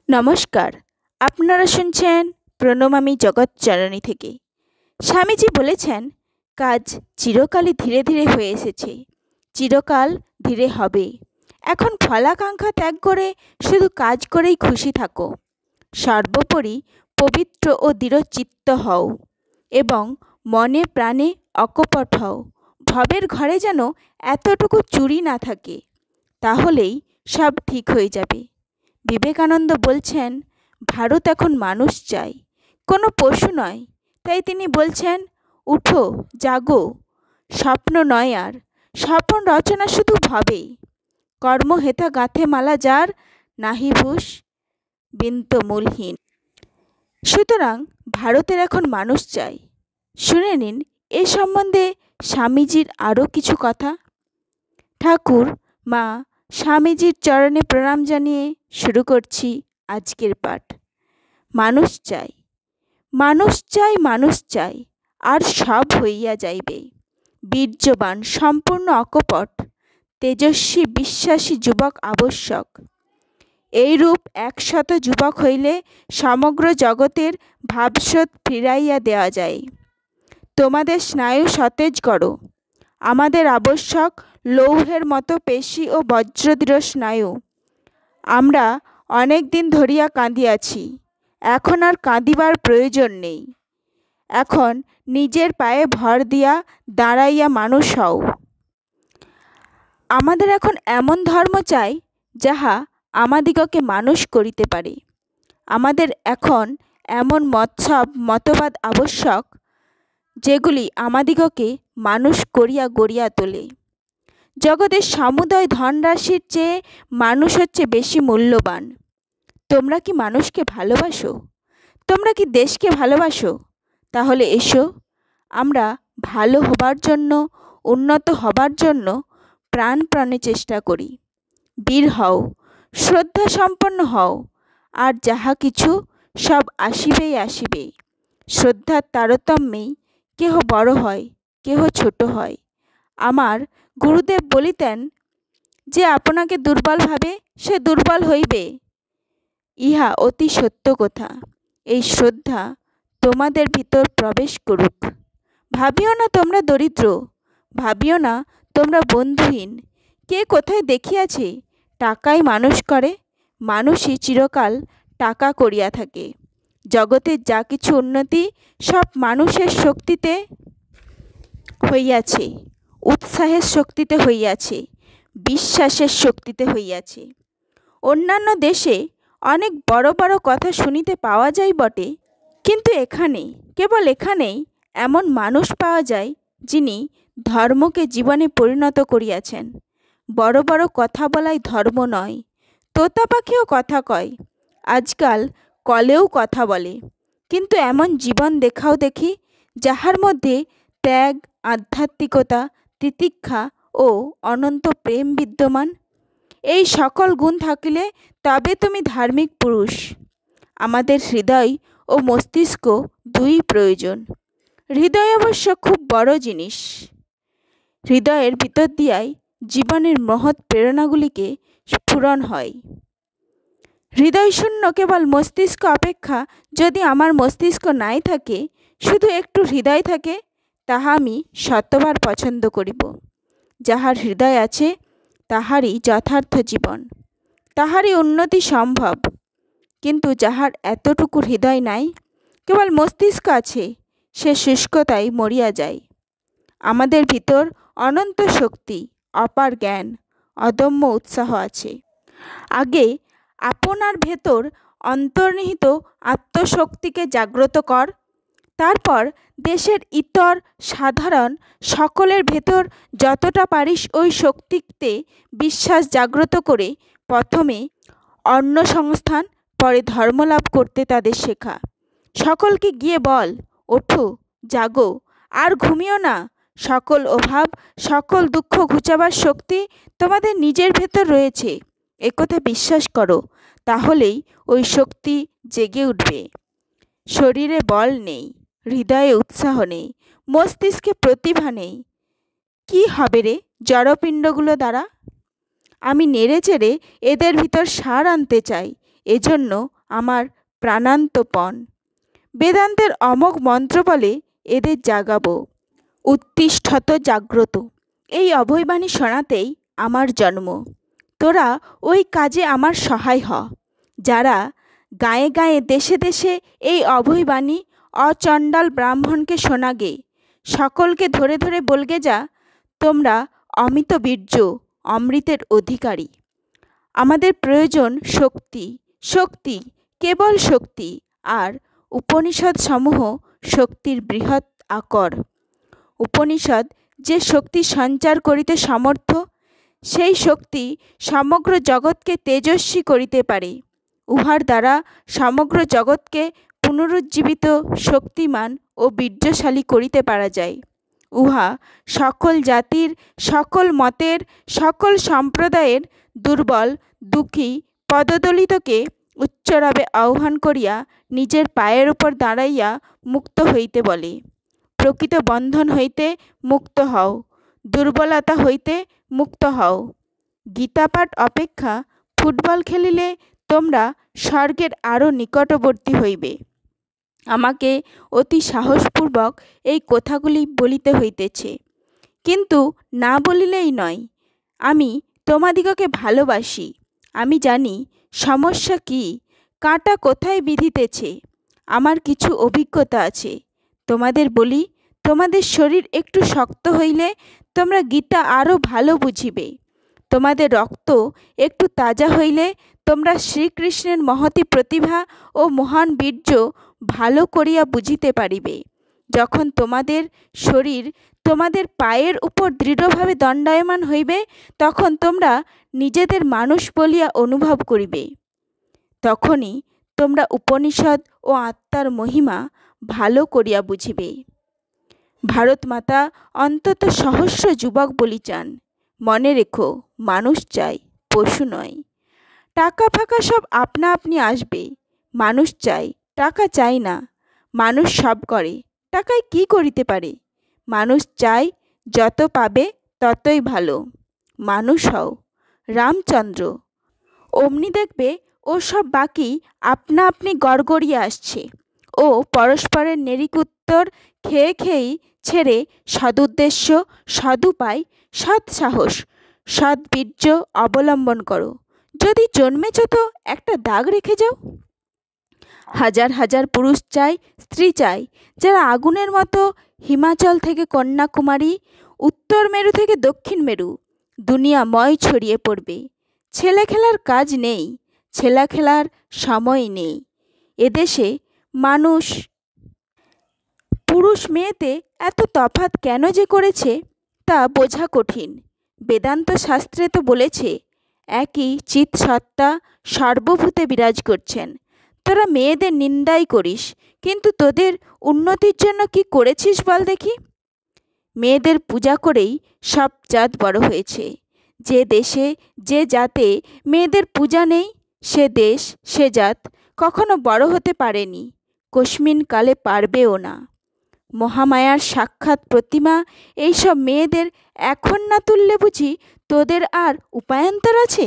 নমস্কার, আপনারা শুনছেন প্রণমামী জগৎজননী থেকে। স্বামীজি বলেছেন, কাজ চিরকালই ধীরে ধীরে হয়ে এসেছে, চিরকাল ধীরে হবে। এখন ফলাকাঙ্ক্ষা ত্যাগ করে শুধু কাজ করেই খুশি থাকো। সর্বোপরি পবিত্র ও দৃঢ়চিত্ত হও এবং মনে প্রাণে অকপট হও। ভবের ঘরে যেন এতটুকু চুরি না থাকে, তাহলেই সব ঠিক হয়ে যাবে। বিবেকানন্দ বলছেন, ভারত এখন মানুষ চাই, কোনো পশু নয়। তাই তিনি বলছেন, উঠো, জাগো, স্বপ্ন নয় আর, স্বপ্ন রচনা শুধু ভাবেই। কর্মহেতা গাঁথে মালা যার, নাহি ভূষ বিন্ত মূলহীন। সুতরাং ভারতের এখন মানুষ চাই। শুনে নিন এ সম্বন্ধে স্বামীজির আরও কিছু কথা। ঠাকুর মা স্বামীজির চরণে প্রণাম জানিয়ে শুরু করছি আজকের পাঠ। মানুষ চাই, মানুষ চাই, মানুষ চাই, আর সব হইয়া যাইবে। বীর্যবান, সম্পূর্ণ অকপট, তেজস্বী, বিশ্বাসী যুবক আবশ্যক। এইরূপ 100 যুবক হইলে সমগ্র জগতের ভাবস্রোত ফিরাইয়া দেওয়া যায়। তোমাদের স্নায়ু সতেজ করো। আমাদের আবশ্যক লৌহের মতো পেশি ও বজ্রদৃঢ় স্নায়ু। আমরা অনেক দিন ধরিয়া কাঁদিয়াছি, এখন আর কাঁদিবার প্রয়োজন নেই। এখন নিজের পায়ে ভর দিয়া দাঁড়াইয়া মানুষ হও। আমাদের এখন এমন ধর্ম চাই, যাহা আমাদিগকে মানুষ করিতে পারে। আমাদের এখন এমন মতবাদ আবশ্যক, যেগুলি আমাদিগকে মানুষ করিয়া গড়িয়া তোলে। জগতের সমুদয় ধনরাশির চেয়ে মানুষ হচ্ছে বেশি মূল্যবান। তোমরা কি মানুষকে ভালোবাসো? তোমরা কি দেশকে ভালোবাসো? তাহলে এসো, আমরা ভালো হবার জন্য, উন্নত হবার জন্য প্রাণে চেষ্টা করি। বীর হও, শ্রদ্ধা সম্পন্ন হও, আর যাহা কিছু সব আসিবেই আসিবে। শ্রদ্ধার তারতম্যেই কেহ বড় হয়, কেহ ছোট হয়। আমার গুরুদেব বলিতেন, যে আপনাকে দুর্বল ভাবে সে দুর্বল হইবে। ইহা অতি সত্য কথা। এই শ্রদ্ধা তোমাদের ভিতর প্রবেশ করুক। ভাবিও না তোমরা দরিদ্র, ভাবিও না তোমরা বন্ধুহীন। কে কোথায় দেখিয়াছে টাকাই মানুষ করে? মানুষই চিরকাল টাকা করিয়া থাকে। জগতের যা কিছু উন্নতি সব মানুষের শক্তিতে হইয়াছে, উৎসাহের শক্তিতে হইয়াছে, বিশ্বাসের শক্তিতে হইয়াছে। অন্যান্য দেশে অনেক বড় বড় কথা শুনিতে পাওয়া যায় বটে, কিন্তু এখানে, কেবল এখানেই এমন মানুষ পাওয়া যায়, যিনি ধর্মকে জীবনে পরিণত করিয়াছেন। বড় বড় কথা বলাই ধর্ম নয়। তোতা পাখিও কথা কয়, আজকাল কলেও কথা বলে, কিন্তু এমন জীবন দেখাও দেখি, যাহার মধ্যে ত্যাগ, আধ্যাত্মিকতা, তিতিক্ষা ও অনন্ত প্রেম বিদ্যমান। এই সকল গুণ থাকিলে তবে তুমি ধার্মিক পুরুষ। আমাদের হৃদয় ও মস্তিষ্ক দুই প্রয়োজন। হৃদয় অবশ্য খুব বড় জিনিস। হৃদয়ের ভিতর দিয়াই জীবনের মহৎ প্রেরণাগুলিকে স্ফুরণ হয়। হৃদয় শূন্য কেবল মস্তিষ্ক অপেক্ষা যদি আমার মস্তিষ্ক নাই থাকে, শুধু একটু হৃদয় থাকে, তাহা আমি শতবার পছন্দ করিব। যাহার হৃদয় আছে, তাহারই যথার্থ জীবন, তাহারই উন্নতি সম্ভব। কিন্তু যাহার এতটুকু হৃদয় নাই, কেবল মস্তিষ্ক আছে, সে শুষ্কতায় মরিয়া যায়। আমাদের ভিতর অনন্ত শক্তি, অপার জ্ঞান, অদম্য উৎসাহ আছে। আগে আপনার ভেতর অন্তর্নিহিত আত্মশক্তিকে জাগ্রত কর। তারপর দেশের ইতর সাধারণ সকলের ভেতর যতটা পারিস ওই শক্তিতে বিশ্বাস জাগ্রত করে প্রথমে অন্ন সংস্থান, পরে ধর্মলাভ করতে তাদের শেখা। সকলকে গিয়ে বল, ওঠো, জাগো, আর ঘুমিও না। সকল অভাব, সকল দুঃখ ঘুচাবার শক্তি তোমাদের নিজের ভেতর রয়েছে, একথা বিশ্বাস করো। তাহলেই ওই শক্তি জেগে উঠবে। শরীরে বল নেই, হৃদয়ে উৎসাহ নেই, মস্তিষ্কে প্রতিভা নেই, কি হবে রে জড়পিণ্ডগুলো দ্বারা? আমি নেড়ে চেড়ে এদের ভিতর সার আনতে চাই, এজন্য আমার প্রাণান্তপণ। বেদান্তের অমোঘ মন্ত্র বলে এদের জাগাবো। উত্তিষ্ঠত জাগ্রত, এই অভয়বাণী শোনাতেই আমার জন্ম। তোরা ওই কাজে আমার সহায় হ। যারা গায়ে গায়ে দেশে দেশে এই অভয়বাণী অচণ্ডাল ব্রাহ্মণকে শোনাগে, সকলকে ধরে ধরে বলগে যা, তোমরা অমিত বীর্য অমৃতের অধিকারী। আমাদের প্রয়োজন শক্তি, শক্তি, কেবল শক্তি। আর উপনিষদ সমূহ শক্তির বৃহৎ আকর। উপনিষদ যে শক্তি সঞ্চার করিতে সমর্থ, সেই শক্তি সমগ্র জগৎকে তেজস্বী করিতে পারে। উহার দ্বারা সমগ্র জগৎকে পুনরুজ্জীবিত, শক্তিমান ও বীর্যশালী করিতে পারা যায়। উহা সকল জাতির, সকল মতের, সকল সম্প্রদায়ের দুর্বল, দুঃখী, পদদলিতকে উচ্চরবে আহ্বান করিয়া নিজের পায়ের উপর দাঁড়াইয়া মুক্ত হইতে বলে। প্রকৃত বন্ধন হইতে মুক্ত হও, দুর্বলতা হইতে মুক্ত হও। গীতাপাঠ অপেক্ষা ফুটবল খেলিলে তোমরা স্বর্গের আরও নিকটবর্তী হইবে। আমাকে অতি সাহসপূর্বক এই কথাগুলি বলিতে হইতেছে, কিন্তু না বলিলেই নয়। আমি তোমাদিগকে ভালোবাসি। আমি জানি সমস্যা কি, কাঁটা কোথায় বিঁধিতেছে। আমার কিছু অভিজ্ঞতা আছে। তোমাদের বলি, তোমাদের শরীর একটু শক্ত হইলে তোমরা গীতা আরও ভালো বুঝিবে। তোমাদের রক্ত একটু তাজা হইলে তোমরা শ্রীকৃষ্ণের মহতী প্রতিভা ও মহান বীর্য ভালো করিয়া বুঝিতে পারিবে। যখন তোমাদের শরীর তোমাদের পায়ের উপর দৃঢ়ভাবে দণ্ডায়মান হইবে, তখন তোমরা নিজেদের মানুষ বলিয়া অনুভব করিবে। তখনই তোমরা উপনিষদ ও আত্মার মহিমা ভালো করিয়া বুঝিবে। ভারত মাতা অন্তত সহস্র যুবক বলি চান। মনে রেখো, মানুষ চাই, পশু নয়। টাকা ফাঁকা সব আপনা আপনি আসবে। মানুষ চাই, টাকা চাই না। মানুষ সব করে, টাকায় কি করিতে পারে? মানুষ চাই, যত পাবে ততই ভালো। মানুষ হও। রামচন্দ্র। অমনি দেখবে ও সব বাকি আপনা আপনি গড়গড়িয়ে আসছে। ও পরস্পরের নেড়িকুত্তর খেয়ে খেয়েই ছেড়ে সদুদ্দেশ্য, সদুপায়, সৎসাহস, সদ্বীর্য অবলম্বন করো। যদি জন্মেছ তো একটা দাগ রেখে যাও। হাজার হাজার পুরুষ চাই, স্ত্রী চাই, যারা আগুনের মতো হিমাচল থেকে কন্যাকুমারী, উত্তর মেরু থেকে দক্ষিণ মেরু দুনিয়াময় ছড়িয়ে পড়বে। ছেলে খেলার কাজ নেই, ছেলা খেলার সময় নেই। এদেশে মানুষ পুরুষ মেয়েতে এত তফাৎ কেন যে করেছে তা বোঝা কঠিন। বেদান্ত শাস্ত্রে তো বলেছে, একই চিৎ সত্তা সর্বভূতে বিরাজ করছেন। তোরা মেয়েদের নিন্দাই করিস, কিন্তু তোদের উন্নতির জন্য কি করেছিস বল দেখি? মেয়েদের পূজা করেই সব জাত বড় হয়েছে। যে দেশে, যে জাতে মেয়েদের পূজা নেই, সে দেশ, সে জাত কখনো বড় হতে পারেনি, কস্মিন কালে পারবেও না। মহামায়ার সাক্ষাৎ প্রতিমা এইসব মেয়েদের এখন না তুললে বুঝি তোদের আর উপায়ান্তর আছে?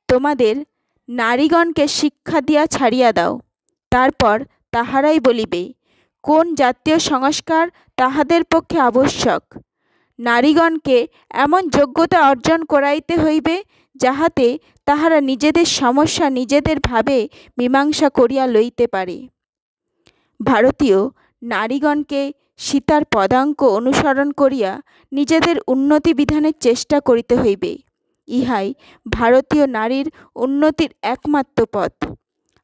তোমাদের নারীগণকে শিক্ষা দিয়া ছাড়িয়া দাও, তারপর তাহারাই বলিবে কোন জাতীয় সংস্কার তাহাদের পক্ষে আবশ্যক। নারীগণকে এমন যোগ্যতা অর্জন করাইতে হইবে, যাহাতে তাহারা নিজেদের সমস্যা নিজেদের ভাবে মীমাংসা করিয়া লইতে পারে। ভারতীয় নারীগণকে সীতার পদাঙ্ক অনুসরণ করিয়া নিজেদের উন্নতি বিধানের চেষ্টা করিতে হইবে। ইহাই ভারতীয় নারীর উন্নতির একমাত্র পথ।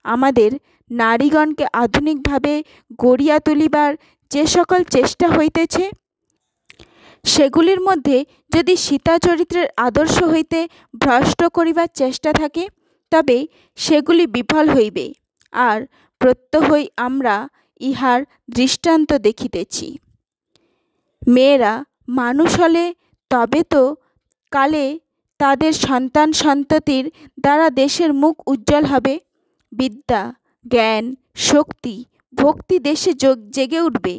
আমাদের নারীগণকে আধুনিকভাবে গড়িয়া তুলিবার যে সকল চেষ্টা হইতেছে, সেগুলির মধ্যে যদি সীতা চরিত্রের আদর্শ হইতে ভ্রষ্ট করিবার চেষ্টা থাকে, তবে সেগুলি বিফল হইবে। আর প্রত্যহই আমরা ইহার দৃষ্টান্ত দেখিতেছি। মেয়েরা মানুষ হলে তবে তো কালে তাদের সন্তান সন্ততির দ্বারা দেশের মুখ উজ্জ্বল হবে। বিদ্যা, জ্ঞান, শক্তি, ভক্তি দেশে জেগে উঠবে।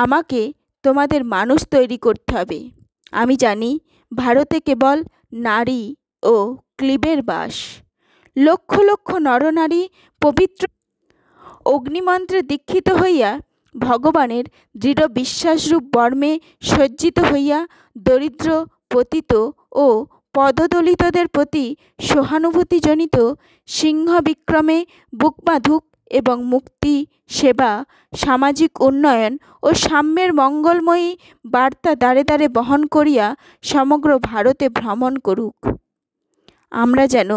আমাকে তোমাদের মানুষ তৈরি করতে হবে। আমি জানি ভারতে কেবল নারী ও ক্লীবের বাস। লক্ষ লক্ষ নরনারী পবিত্র অগ্নিমন্ত্রে দীক্ষিত হইয়া ভগবানের দৃঢ় বিশ্বাসরূপ বর্মে সজ্জিত হইয়া দরিদ্র পতিত ও পদদলিতদের প্রতি সহানুভূতিজনিত সিংহবিক্রমে বুক বাঁধুক এবং মুক্তি, সেবা, সামাজিক উন্নয়ন ও সাম্যের মঙ্গলময়ী বার্তা দ্বারে দ্বারে বহন করিয়া সমগ্র ভারতে ভ্রমণ করুক। আমরা যেন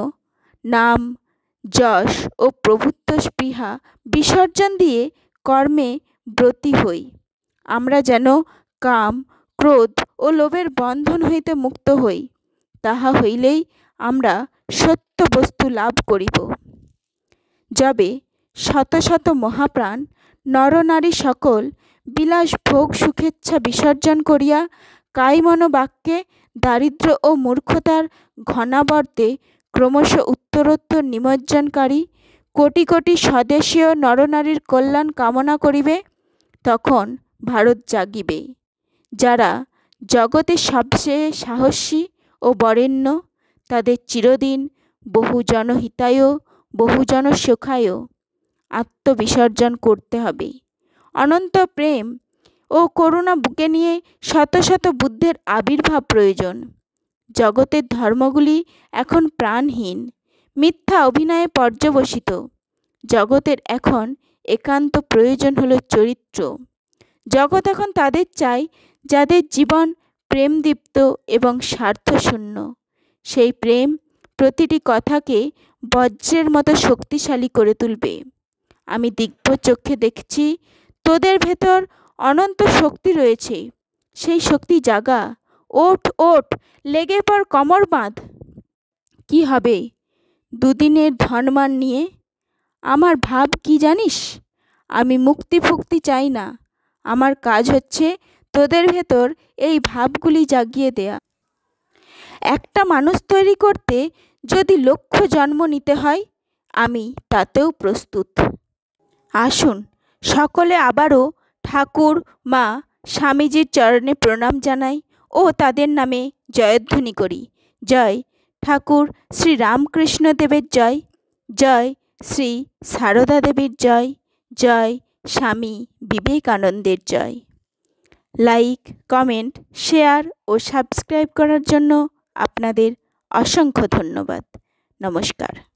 নাম, যশ ও প্রভুত্ব স্পৃহা বিসর্জন দিয়ে কর্মে ব্রতী হই। আমরা যেন কাম, ক্রোধ ও লোভের বন্ধন হইতে মুক্ত হই। তাহা হইলেই আমরা সত্য বস্তু লাভ করিব। যবে শত শত মহাপ্রাণ নরনারী সকল বিলাস ভোগ সুখেচ্ছা বিসর্জন করিয়া কায়মন বাক্যে দারিদ্র্য ও মূর্খতার ঘনাবর্তে ক্রমশ উত্তরোত্তর নিমজ্জনকারী কোটি কোটি স্বদেশীয় নরনারীর কল্যাণ কামনা করিবে, তখন ভারত জাগিবে। যারা জগতে সবচেয়ে সাহসী ও বরেণ্য, তাদের চিরদিন বহুজনহিতায় বহুজন সুখায় আত্মবিসর্জন করতে হবে। অনন্ত প্রেম ও করুণা বুকে নিয়ে শত শত বুদ্ধের আবির্ভাব প্রয়োজন। জগতের ধর্মগুলি এখন প্রাণহীন, মিথ্যা অভিনয়ে পর্যবসিত। জগতের এখন একান্ত প্রয়োজন হলো চরিত্র। জগৎ এখন তাদের চায় যাদের জীবন প্রেমদীপ্ত এবং স্বার্থশূন্য। সেই প্রেম প্রতিটি কথাকে বজ্রের মতো শক্তিশালী করে তুলবে। আমি দিব্য চক্ষে দেখছি তোদের ভেতর অনন্ত শক্তি রয়েছে। সেই শক্তি জাগা। ওঠ ওঠ, লেগে পড়, কমর বাঁধ। কি হবে দুদিনের ধনমান নিয়ে? আমার ভাব কি জানিস? আমি মুক্তি ফুক্তি চাই না। আমার কাজ হচ্ছে তোদের ভেতর এই ভাবগুলি জাগিয়ে দেয়া। একটা মানুষ তৈরি করতে যদি লক্ষ জন্ম নিতে হয়, আমি তাতেও প্রস্তুত। আসুন সকলে আবারও ঠাকুর, মা, স্বামীজির চরণে প্রণাম জানাই ও তাদের নামে জয়ধ্বনি করি। জয় ঠাকুর শ্রী রামকৃষ্ণ দেবের জয়, জয় শ্রী সারদা দেবীর জয়, জয় স্বামী বিবেকানন্দের জয়। লাইক, কমেন্ট, শেয়ার ও সাবস্ক্রাইব করার জন্য আপনাদের অসংখ্য ধন্যবাদ। নমস্কার।